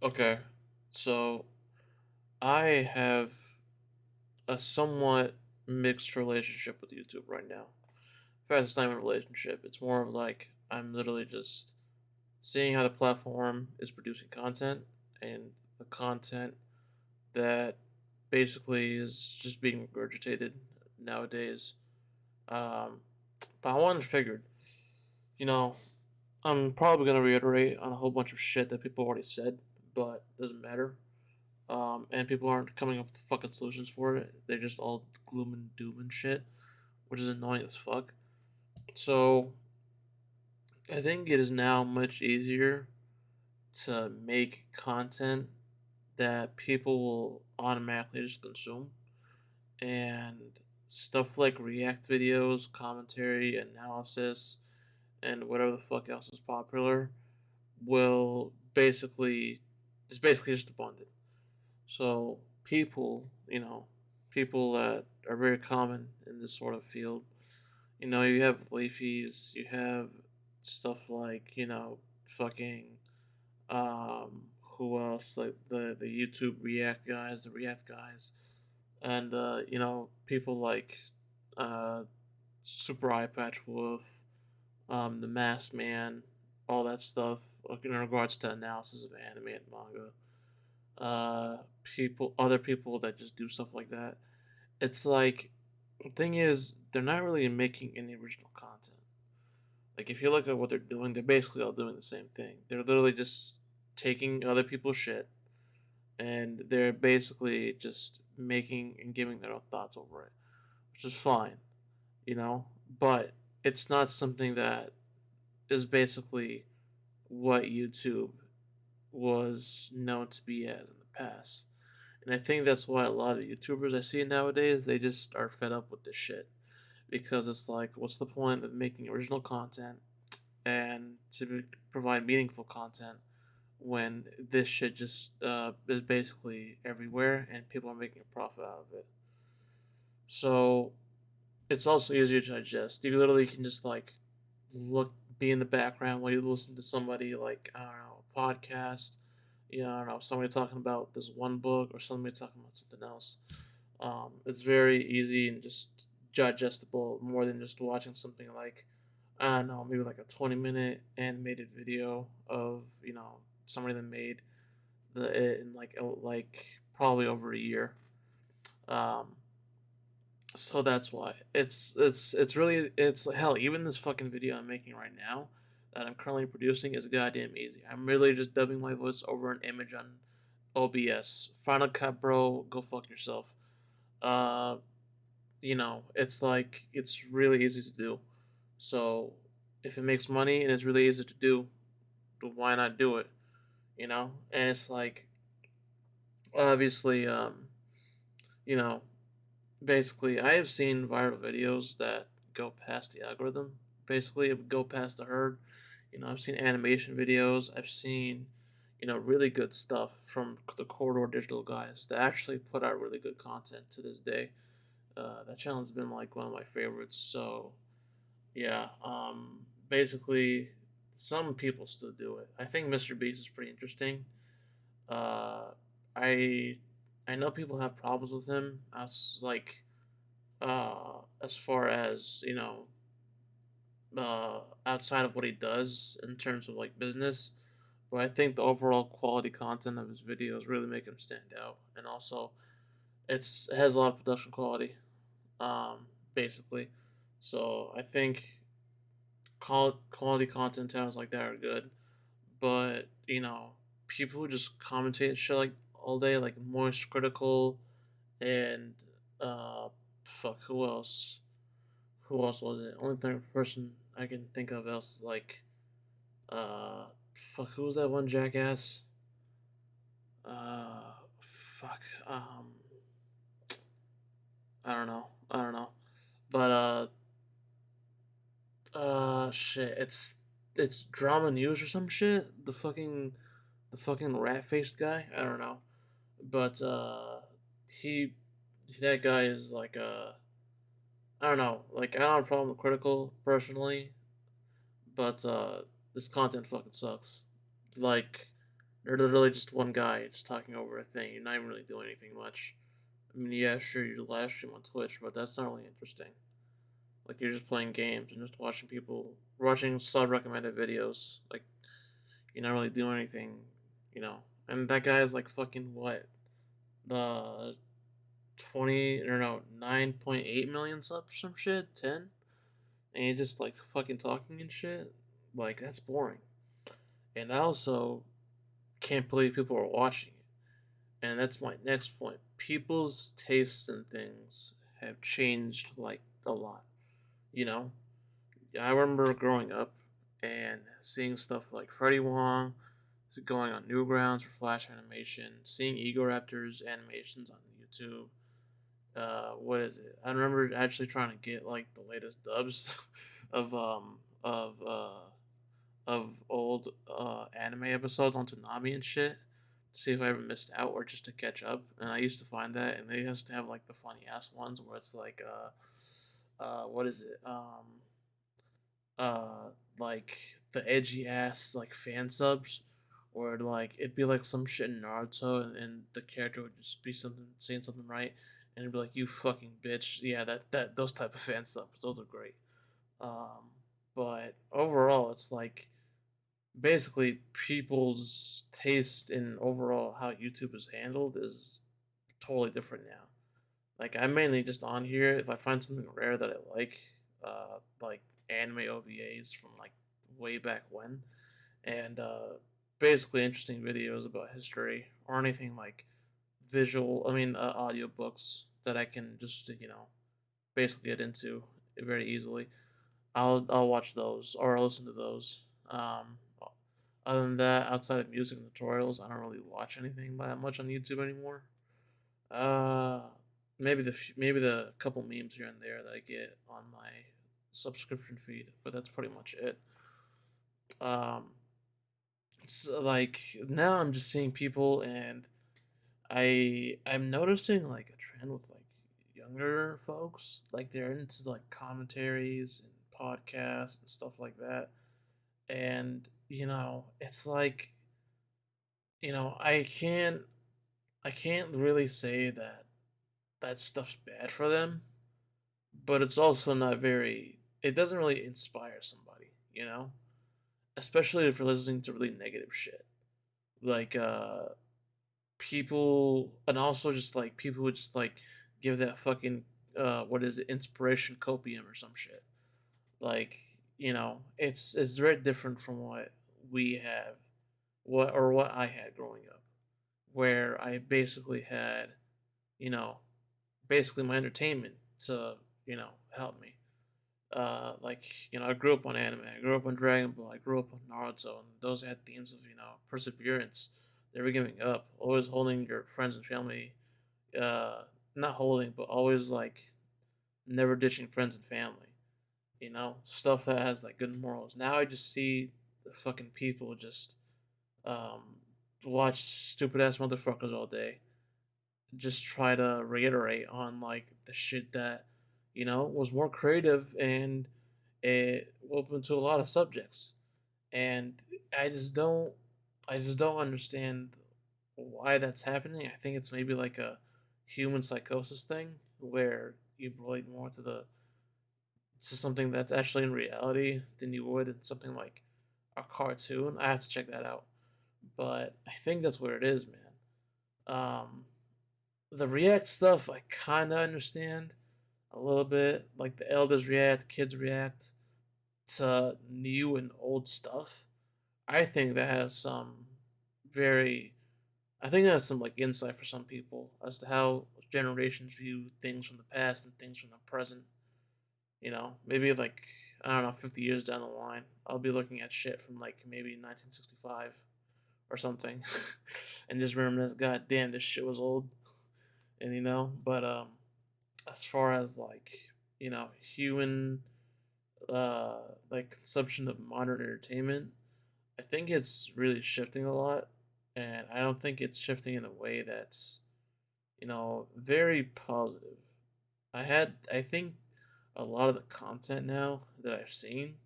Okay, so I have a somewhat mixed relationship with YouTube right now. In fact, it's not even a relationship. It's more of like I'm literally just seeing how the platform is producing content and the content that basically is just being regurgitated nowadays. Um, but I wanted to figure, you know, I'm probably gonna reiterate on a whole bunch of shit that people already said, but it doesn't matter. And people aren't coming up with fucking solutions for it. They're just all gloom and doom and shit, which is annoying as fuck. So I think it is now much easier to make content that people will automatically just consume, and stuff like react videos, commentary, analysis, and whatever the fuck else is popular will basically it's basically just abundant. So people that are very common in this sort of field, you have leafies, you have stuff like, fucking who else? Like the YouTube React guys, and people like uh Super Eye Patch Wolf, the Masked Man, all that stuff in regards to analysis of anime and manga. Other people that just do stuff like that. It's like the thing is they're not really making any original content. Like if you look at what they're doing, they're basically all doing the same thing. They're literally just taking other people's shit and they're basically just making and giving their own thoughts over it, which is fine, But it's not something that is basically what YouTube was known to be as in the past. And I think that's why a lot of YouTubers I see nowadays, they just are fed up with this shit. Because it's like, what's the point of making original content and to provide meaningful content when this shit just is basically everywhere and people are making a profit out of it? So it's also easier to digest. You literally can just like be in the background while you listen to somebody like, I don't know, a podcast. I don't know, somebody talking about this one book or somebody talking about something else. It's very easy and just digestible more than just watching something like, I don't know, maybe like a 20-minute animated video of somebody that made it in like probably over a year. Um, so that's why it's really it's hell. Even this fucking video I'm making right now that I'm currently producing is goddamn easy. I'm really just dubbing my voice over an image on OBS. Final Cut, bro, go fuck yourself. Uh, it's like it's really easy to do. So if it makes money and it's really easy to do, then why not do it? And it's like obviously, you know, basically, I have seen viral videos that go past the algorithm. Basically, it would go past the herd. I've seen animation videos. I've seen, really good stuff from the Corridor Digital guys that actually put out really good content to this day. That channel's been like one of my favorites. So yeah, basically, some people still do it. I think Mr. Beast is pretty interesting. Uh, I I know people have problems with him. As far as outside of what he does in terms of like business, but I think the overall quality content of his videos really make him stand out, and also it has a lot of production quality, basically. So I think quality content channels like that are good, but people who just commentate shit like all day, like Moist Critical and fuck, who else? Who else was it? Only third person I can think of else is like fuck, who was that one jackass? Fuck. I don't know. I don't know. But shit. It's drama news or some shit. The fucking rat faced guy. I don't know. But he that guy is like I don't know. Like I don't have a problem with critical personally, but this content fucking sucks. Like They're literally just one guy just talking over a thing. You're not even really doing anything much. I mean, yeah, sure, you live stream on Twitch, but that's not really interesting. Like you're just playing games and just watching people watching sub recommended videos. Like you're not really doing anything, you know. And that guy is like fucking what the 20 or no 9.8 million subs or some shit 10, and he just like fucking talking and shit. Like that's boring. And I also can't believe people are watching it. And that's my next point. People's tastes in things have changed like a lot. You know, I remember growing up and seeing stuff like Freddie Wong going on Newgrounds for Flash animation, seeing Ego Raptors animations on YouTube. What is it? I remember actually trying to get like the latest dubs of old anime episodes on Toonami and shit to see if I ever missed out or just to catch up. And I used to find that, and they used to have like the funny ass ones where it's like what is it uh like the edgy ass like fan subs where like it'd be like some shit in Naruto, and the character would just be something saying something right, and it'd be like, you fucking bitch. Yeah, that those type of fan subs, those are great. um but overall it's like basically people's taste in overall how YouTube is handled is totally different now. Like I'm mainly just on here if I find something rare that I like anime OVAs from like way back when, and basically interesting videos about history or anything like visual. I mean, audio books that I can just basically get into very easily. I'll watch those or listen to those. Other than that, outside of music and tutorials, I don't really watch anything that much on YouTube anymore. Uh, maybe the couple memes here and there that I get on my subscription feed, but that's pretty much it. Um, it's like now I'm just seeing people, and I'm noticing like a trend with like younger folks, like they're into like commentaries and podcasts and stuff like that, and it's like I can't really say that that stuff's bad for them, but it's also not very. It doesn't really inspire somebody, especially if you're listening to really negative shit, like people, and also just like people who just like give that fucking what is it, inspiration copium or some shit. Like it's very different from what we have, what I had growing up, where I basically had you know basically my entertainment to help me. I grew up on anime. I grew up on Dragon Ball. I grew up on Naruto, and those had themes of perseverance, never giving up, always holding your friends and family. Not holding, but always like never ditching friends and family. Stuff that has like good morals. Now I just see the fucking people just um watch stupid ass motherfuckers all day, just try to reiterate on like the shit that was more creative and it open to a lot of subjects. And I just don't understand why that's happening. I think it's maybe like a human psychosis thing where you relate more to something that's actually in reality than you would in something like a cartoon. I have to check that out, but I think that's what it is, man. um the React stuff I kind of understand a little bit. Like the elders react, kids react to new and old stuff. I think that has some very, I think that has some like insight for some people as to how generations view things from the past and things from the present. Maybe like, I don't know, 50 years down the line, I'll be looking at shit from like maybe 1965 or something and just reminisce, God damn, this shit was old. And but as far as like human like consumption of modern entertainment, I think it's really shifting a lot, and I don't think it's shifting in a way that's very positive. I think a lot of the content now that I've seen,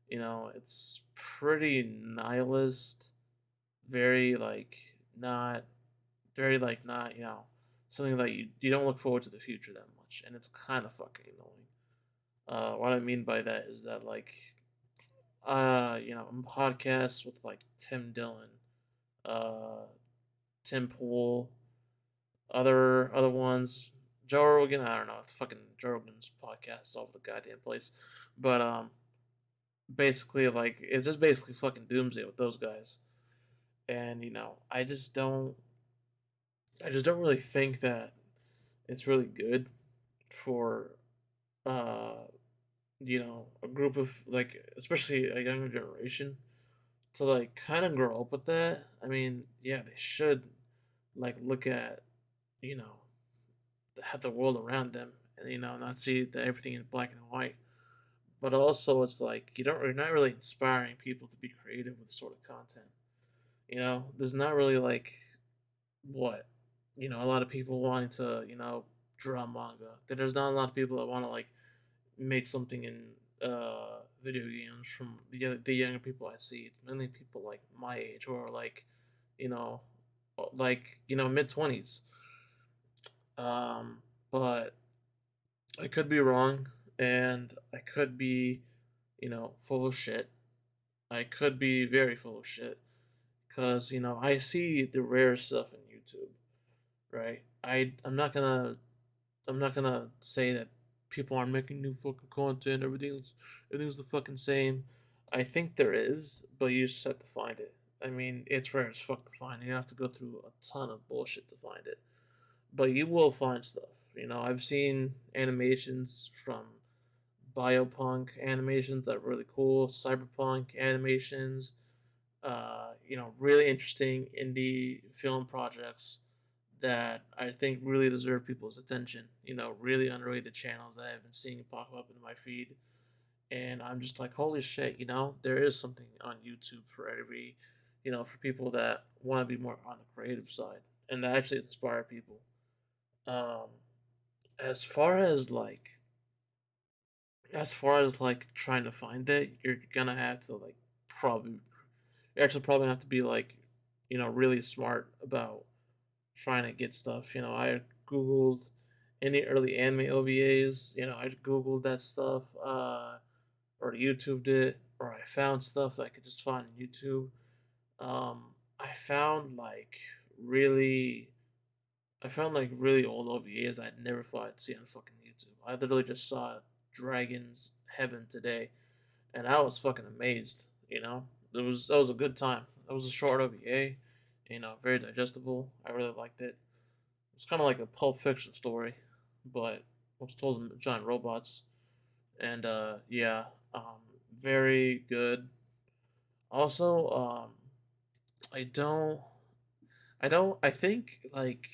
it's pretty nihilist, very like not very like not something that you don't look forward to the future that much, and it's kind of fucking annoying. What I mean by that is that like podcasts with like Tim Dillon, uh, Tim Pool, other ones, Joe Rogan. I don't know. It's fucking Joe Rogan's podcast is all over the goddamn place, but basically like it's just basically fucking doomsday with those guys, and I just don't really think that it's really good for uh a group of like especially a younger generation to like kind of grow up with that. I mean, yeah, they should like look at you know have the world around them and not see that everything is black and white. But also, it's like you're not really inspiring people to be creative with sort of content. There's not really like what a lot of people wanting to draw manga. There's not a lot of people that want to like make something in video games from the younger people I see. It's mainly people like my age who are like you know mid 20s. But I could be wrong, and I could be full of shit. I could be very full of shit because I see the rare stuff in YouTube, right? I'm not gonna say that people aren't making new fucking content. Everything's the fucking same. I think there is, but you just have to find it. I mean, it's rare as fuck to find. You have to go through a ton of bullshit to find it, but you will find stuff. I've seen animations from biopunk animations that are really cool, cyberpunk animations, really interesting indie film projects that I think really deserve people's attention. Really underrated channels that I've been seeing pop up in my feed. And I'm just like, holy shit, there is something on YouTube for every, for people that want to be more on the creative side and that actually inspire people. Um, as far as like, trying to find it, you're gonna have to like probably, you actually probably have to be like, really smart about trying to get stuff. I googled any early anime OVAs. I googled that stuff, or YouTubed it, or I found stuff that I could just find on YouTube. I found like really, really old OVAs I'd never thought I'd see on fucking YouTube. I literally just saw Dragon's Heaven today, and I was fucking amazed. That was a good time. It was a short OVA, very digestible. I really liked it. It's kind of like a Pulp Fiction story, but it was told in giant robots. And yeah, very good. Also, I don't, I think like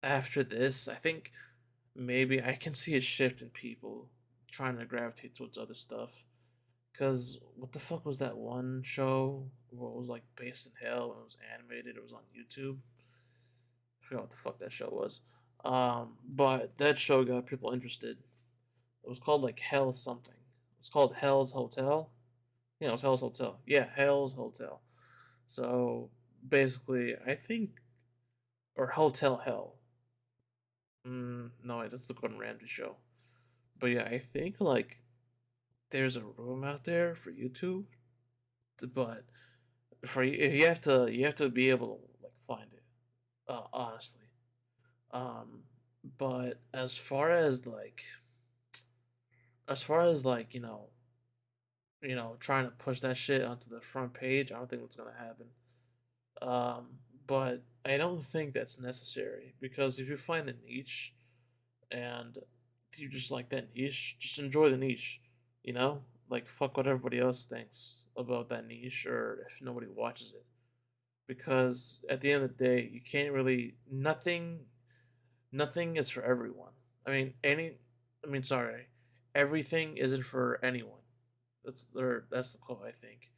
after this, I think maybe I can see a shift in people trying to gravitate towards other stuff. Cause what the fuck was that one show? What was like based in hell and it was animated? It was on YouTube. I forgot what the fuck that show was. But that show got people interested. It was called like Hell something. It was called Hell's Hotel. Yeah, it was Hell's Hotel. Yeah, Hell's Hotel. So basically, I think, or Hotel Hell. No, wait, that's the Gordon Ramsay show. But yeah, I think like there's a room out there for YouTube, but for you have to be able to like find it. Honestly. Um, but as far as like trying to push that shit onto the front page, I don't think that's gonna happen. But I don't think that's necessary because if you find a niche and you just like that niche, just enjoy the niche. You know, like fuck what everybody else thinks about that niche or if nobody watches it. Because at the end of the day, you can't really nothing is for everyone. I mean, sorry, everything isn't for anyone. That's the quote I think.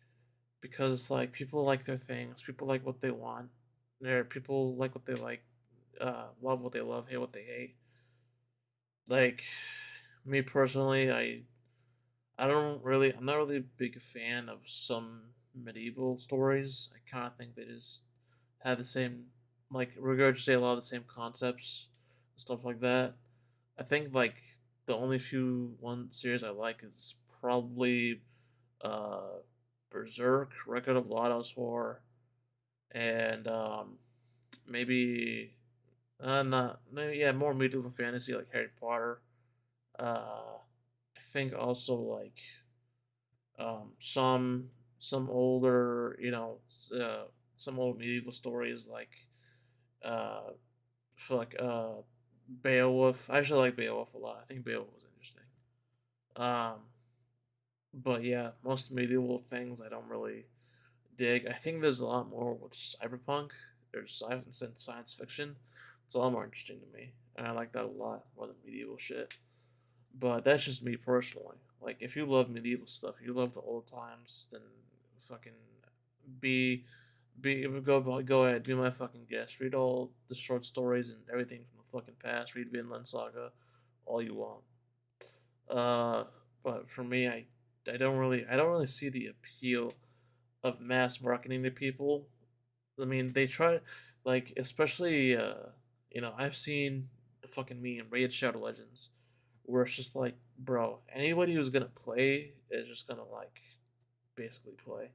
Because it's like people like their things, people like what they want. There people like what they like, love what they love, hate what they hate. Like me personally, I'm not really a big fan of some medieval stories. I kind of think they just have the same, like, regurgitate a lot of the same concepts and stuff like that. I think like the only few one series I like is probably uh, Berserk, Record of Lodoss War, and maybe not maybe yeah more medieval fantasy like Harry Potter. I think also like some older some old medieval stories like uh for like Beowulf. I actually like Beowulf a lot. I think Beowulf was interesting. Um, but yeah, most medieval things I don't really dig. I think there's a lot more with cyberpunk. There's science fiction. It's a lot more interesting to me, and I like that a lot more than medieval shit. But that's just me personally. Like, if you love medieval stuff, you love the old times, then fucking be go ahead, be my fucking guest. Read all the short stories and everything from the fucking past. Read Vinland Saga, all you want. Uh, but for me, I don't really see the appeal of mass marketing to people. I mean, they try, like, especially I've seen the fucking meme Raid Shadow Legends, where it's just like, bro, anybody who's gonna play is just gonna like basically play.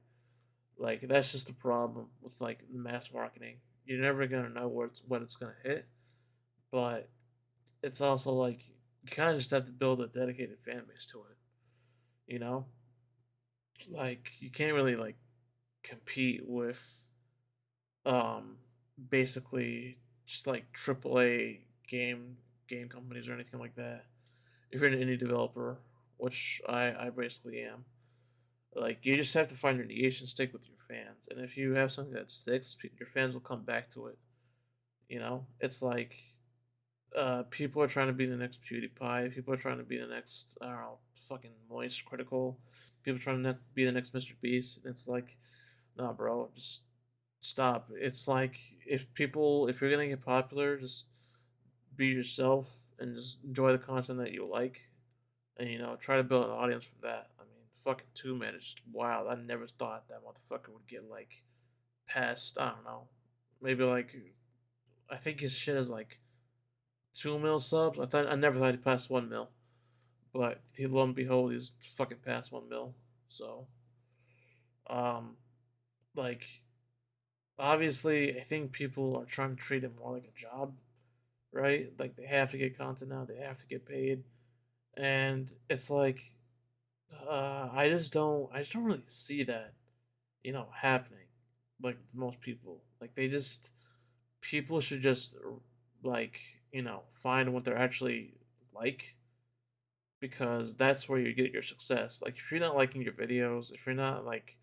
Like that's just the problem with like mass marketing. You're never gonna know what it's gonna hit, but it's also like you kind of just have to build a dedicated fan base to it. You know, like you can't really like compete with um basically just like AAA game companies or anything like that. If you're an indie developer, which I basically am, like you just have to find your niche and stick with your fans. And if you have something that sticks, your fans will come back to it. You know, it's like people are trying to be the next PewDiePie. People are trying to be the next I don't know, fucking Moist Critical. People trying to be the next Mr. Beast. And it's like, nah, bro, just stop. It's like if you're gonna get popular, just be yourself and just enjoy the content that you like, and try to build an audience from that. I mean, fucking Two Man is just wild. I never thought that motherfucker would get like past. I don't know, maybe like I think his shit is like 2 mil subs. I never thought he passed 1 mil, but he lo and behold, he's fucking past 1 mil. So, um, like obviously, I think people are trying to treat it more like a job, right? Like they have to get content now, they have to get paid, and it's like I just don't really see that happening like most people. Like they just people should just like find what they're actually like, because that's where you get your success. Like if you're not liking your videos, if you're not like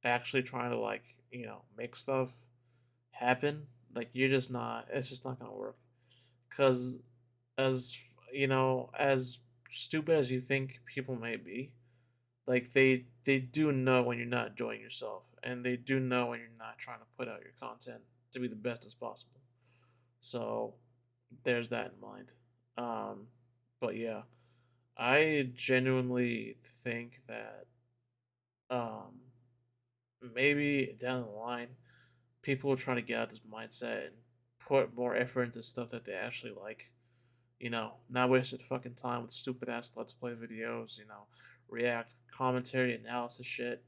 actually trying to like make stuff happen, like you're just not. It's just not gonna work. Because as as stupid as you think people may be, like they do know when you're not enjoying yourself, and they do know when you're not trying to put out your content to be the best as possible. So there's that in mind. Um, but yeah, I genuinely think that um, maybe down the line, people will try to get out of this mindset and put more effort into stuff that they actually like. Not waste their fucking time with stupid ass let's play videos. React commentary analysis shit,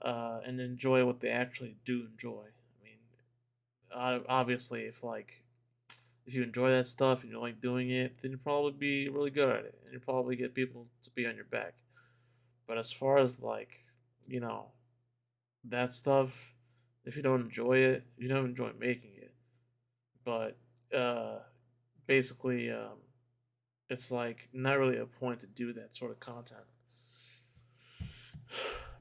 and enjoy what they actually do enjoy. I mean, obviously, if you enjoy that stuff and you like doing it, then you'll probably be really good at it, and you'll probably get people to be on your back. But as far as like, you know, that stuff, if you don't enjoy it, you don't enjoy making it. But uh, basically, it's like not really a point to do that sort of content.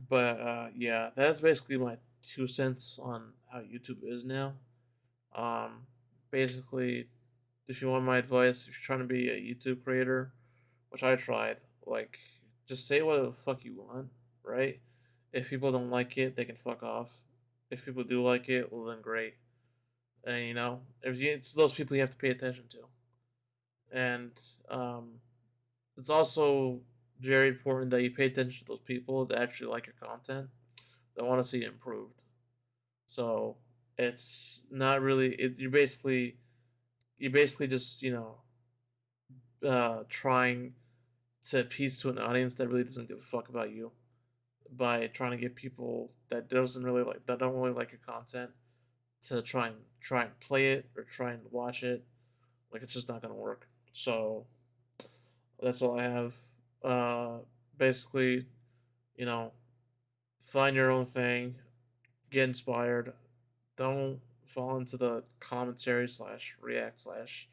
But yeah, that's basically my 2 cents on how YouTube is now. Um, basically, if you want my advice, if you're trying to be a YouTube creator, which I tried, like, just say what the fuck you want, right? If people don't like it, they can fuck off. If people do like it, well then great. And it's those people you have to pay attention to. And um, it's also very important that you pay attention to those people that actually like your content, They want to see it improved. So it's not really. You're basically just trying to appease to an audience that really doesn't give a fuck about you by trying to get people that don't really like your content to try and play it or try and watch it. Like it's just not gonna work. So that's all I have. Uh, basically, you know, find your own thing, get inspired. Don't fall into the commentary slash react slash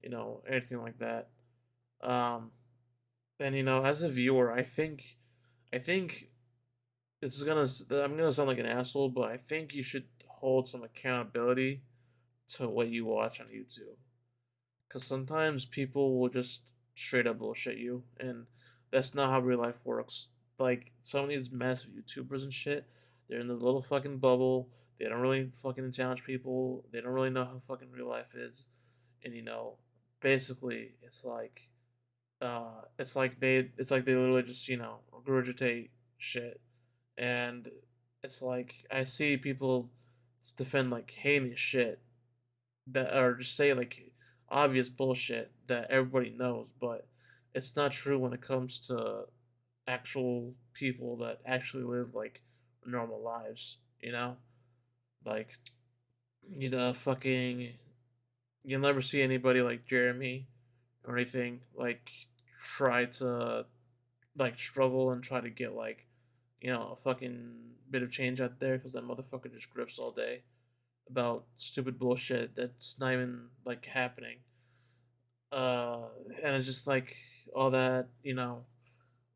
anything like that. Um, and as a viewer, I think I'm gonna sound like an asshole, but I think you should hold some accountability to what you watch on YouTube. Because sometimes people will just straight up bullshit you, and that's not how real life works. Like some of these massive YouTubers and shit, they're in the little fucking bubble. They don't really fucking challenge people. They don't really know how fucking real life is, and basically, it's like they literally just regurgitate shit, and it's like I see people defend like heinous shit that or just say like obvious bullshit that everybody knows, but it's not true when it comes to actual people that actually live like normal lives, Like fucking you'll never see anybody like Jeremy or anything like try to like struggle and try to get like a fucking bit of change out there because that motherfucker just grifts all day about stupid bullshit that's not even like happening. And it's just like all that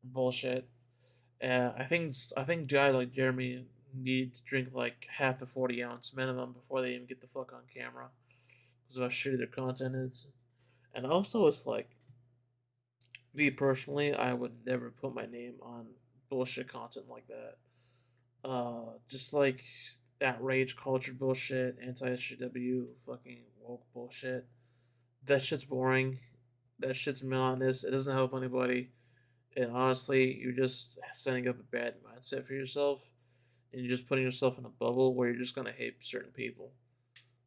bullshit. I think guys like Jeremy need to drink like half a 40-ounce minimum before they even get the fuck on camera because of how shitty their content is. And also, it's like me personally, I would never put my name on bullshit content like that. Just like that rage culture bullshit, anti SJW, fucking woke bullshit. That shit's boring. That shit's monotonous. It doesn't help anybody. And honestly, you're just setting up a bad mindset for yourself. And you're just putting yourself in a bubble where you're just gonna hate certain people.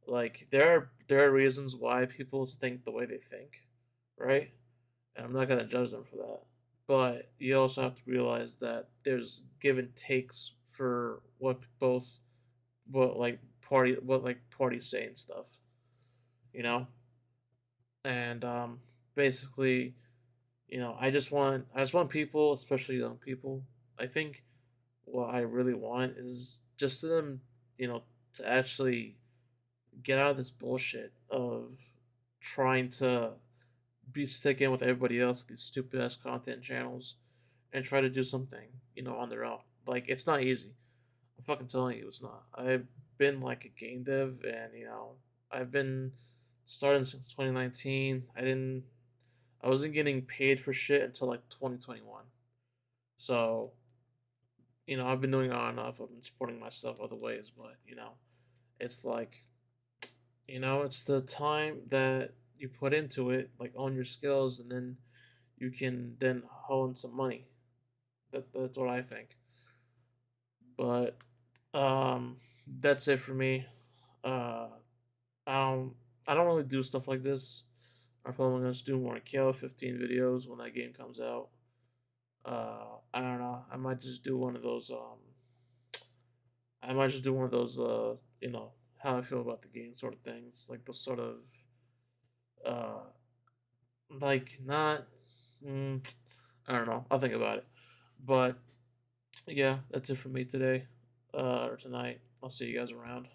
Like there are reasons why people think the way they think, right? And I'm not gonna judge them for that. But you also have to realize that there's give and takes for what parties say and stuff, you know? And basically, I just want people, especially young people. I think what I really want is just to them, you know, to actually get out of this bullshit of trying to be sticking with everybody else with these stupid ass content channels and try to do something, on their own. Like it's not easy. I'm fucking telling you, it's not. I've been like a game dev, and I've been starting since 2019. I wasn't getting paid for shit until like 2021. So I've been doing it on and off. I've been supporting myself other ways, but it's like it's the time that you put into it, like own your skills, and then you can then hone some money. That's what I think. But that's it for me. Uh, I don't I don't really do stuff like this. I'm probably gonna just do more KO 15 videos when that game comes out. I don't know. I might just do one of those how I feel about the game sort of things, like those sort of uh like not mm, I don't know. I'll think about it. But yeah, that's it for me today or tonight. I'll see you guys around.